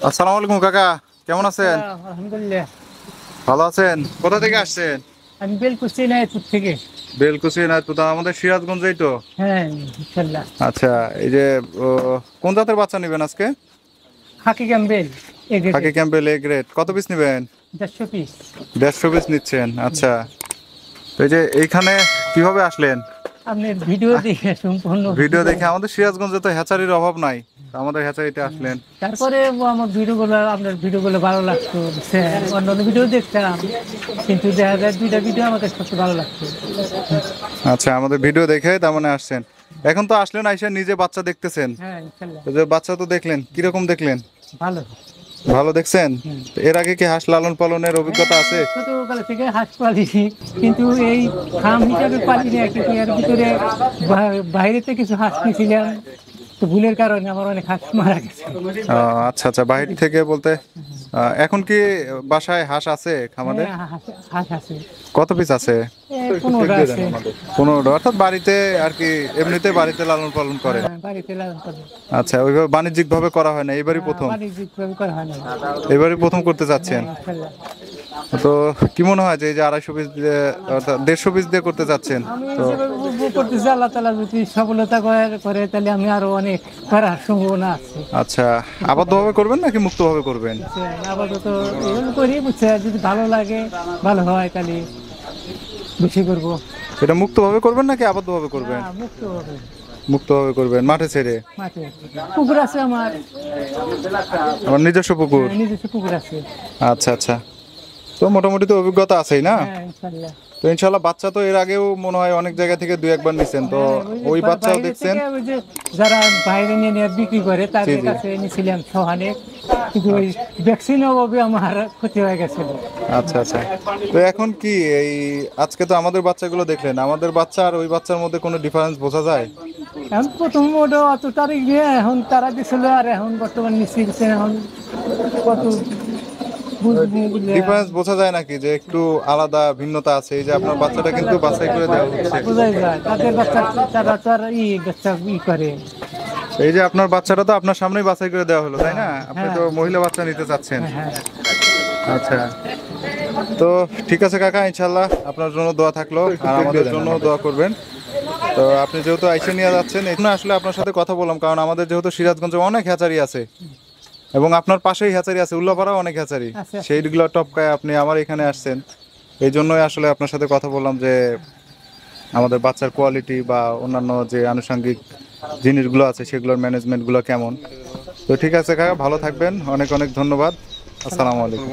আসসালামু আলাইকুম কাকা, কেমন আছেন? আলহামদুলিল্লাহ। ভালো আছেন? কোথা থেকে আসছেন? আমি বেলকুচি নাইপুর থেকে। বেলকুচি নাইতপুর, আমাদের সিরাজগঞ্জেই তো। হ্যাঁ, ইনশাল্লাহ। আচ্ছা, এই যে ও, কোন জাতের বাচ্চা নেবেন আজকে? খাকি ক্যাম্বেল এ খাকি গ্রেডের ক্যাম্পেল এ গ্রেড, কত পিস নেবেন? 150 পিস। 150 পিস নিচ্ছেন, আচ্ছা। তো এই যে এইখানে কিভাবে আসলেন? আপনার ভিডিও দেখে সম্পূর্ণ ভিডিও দেখে, আমাদের সিরাজগঞ্জে তো হ্যাচারির অভাব নাই, তো আমাদের হ্যাচারিতে আসলেন। তারপরে আমার ভিডিওগুলো, আপনার ভিডিওগুলো ভালো লাগতো, বুঝছেন? অন্যান্য ভিডিও দেখতাম, কিন্তু দেখা যায় দুইটা ভিডিও আমাদের সবচেয়ে ভালো লাগতো। আচ্ছা, আমাদের ভিডিও দেখে তার মানে আসছেন। এখন তো আসলেন, আইসা নিজে বাচ্চা দেখতেছেন। হ্যাঁ, ইনশাল্লাহ। তো যে বাচ্চা তো দেখলেন, কিরকম দেখলেন? ভালো। ভালো দেখছেন? হুম। তো এর আগে কি হাঁস লালন পালনের অভিজ্ঞতা আছে? ছোটবেলা থেকে হাঁস পালি, কিন্তু এই ফার্ম হিসাবে পালি না, কিন্তু এর ভিতরে বাইরেতে কিছু হাঁস নিয়েছিলাম, তো ভুলের কারণে আমার অনেক হাঁস মারা গেছে। আচ্ছা আচ্ছা, বাহির থেকে বলতে এখন কি বাসায় হাঁস আছে খামারে? হ্যাঁ, হাঁস আছে। কত পিস আছে? 15টা আছে। 15টা, অর্থাৎ বাড়িতে আর কি, এমনিতে বাড়িতে লালন পালন করেন। হ্যাঁ, বাড়িতে লালন পালন। আচ্ছা, ওইভাবে বাণিজ্যিক ভাবে করা হয় না, এবারই প্রথম? বাণিজ্যিকভাবে করা হয় না। এবারই প্রথম করতে হ্যাঁ, যাচ্ছেন? ইনশাল্লাহ। তো কি মনে হয় যে এই যে 250 পিস দিয়ে, অর্থাৎ 150 পিস দিয়ে করতে যাচ্ছেন? আমি তো যেভাবে করতেছি, আল্লাহ তাআলা যদি সফলতা করে তাহলে আমি আরো অনেক করার সম্ভাবনা আছে। আচ্ছা, আবদ্ধভাবে করবেন নাকি মুক্তভাবে করবেন? আপাতত এরকম করি, বুঝছে, যদি ভালো লাগে, ভালো হয়, তাহলে বেশি করবো। এটা মুক্তভাবে করবেন নাকি আবদ্ধভাবে করবেন? না, মুক্ত হবে। মুক্তভাবে করবেন, মাঠে ছেড়ে? মাঠে পুকুর আছে আমার। আমার নিজস্ব পুকুর? হ্যাঁ, নিজস্ব পুকুর আছে। আচ্ছা আচ্ছা, তো মোটামুটি তো অভিজ্ঞতা আছেই না? হ্যাঁ, ইনশাল্লাহ। তো ইনশাল্লাহ, বাচ্চা তো এর আগেও মনে হয় অনেক জায়গা থেকে দুই একবার নিছেন, তো হ্যাঁ, ওই যে বাচ্চাও বাইরে দেখছেন? থেকে ওই যে যারা বাইরে নিয়ে নিয়ে বিক্রি করে, জি তাদের জি। কাছে নিয়েছিলাম সহানে, কিন্তু ওই ভ্যাকসিনের অভাবে আমার ক্ষতি হয়ে গেছিল। আচ্ছা আচ্ছা, তো এখন কি এই আজকে তো আমাদের বাচ্চাগুলো দেখলেন, আমাদের বাচ্চা আর ওই বাচ্চার মধ্যে কোনো ডিফারেন্স বোঝা যায়? এখন প্রথম ওটা অত তারিখ নিয়ে এখন তারা দিছিল, আর এখন বর্তমান নিচ্ছি, এখন কত বুঝবো বুঝলে ডিফারেন্স বোঝা যায় নাকি, যে একটু আলাদা ভিন্নতা আছে? এই যে আপনার বাচ্চাটা কিন্তু বাছাই করে দেওয়া হচ্ছে। বোঝাই যায় তাদের বাচ্চা, তারা তো আর বাচ্চা করে। এই যে আপনার বাচ্চাটা তো আপনার সামনেই বাছাই করে দেওয়া হলো, তাই না? আপনি হ্যাঁ, তো মহিলা বাচ্চা নিতে চাচ্ছেন। হ্যাঁ। আচ্ছা, তো ঠিক আছে কাকা, ইনশাল্লাহ আপনার জন্য দোয়া থাকলো, আর আমাদের জন্য দোয়া করবেন। তো আপনি যেহেতু আইসে নিয়ে যাচ্ছেন, এখানে আসলে আপনার সাথে কথা বললাম, কারণ আমাদের যেহেতু সিরাজগঞ্জে অনেক হ্যাচারি আছে, এবং আপনার পাশেই হ্যাচারি আছে, উল্লাপাড়াও অনেক হ্যাচারি, আছে। সেইগুলো টপকায় আপনি আমার এখানে আসছেন। এই জন্যই আসলে আপনার সাথে কথা বললাম যে আমাদের বাচ্চার কোয়ালিটি বা অন্যান্য যে আনুষঙ্গিক জিনিসগুলো আছে সেগুলোর ম্যানেজমেন্টগুলো কেমন। তো ঠিক আছে কাকা, ভালো থাকবেন, অনেক অনেক ধন্যবাদ। আসসালামু আলাইকুম।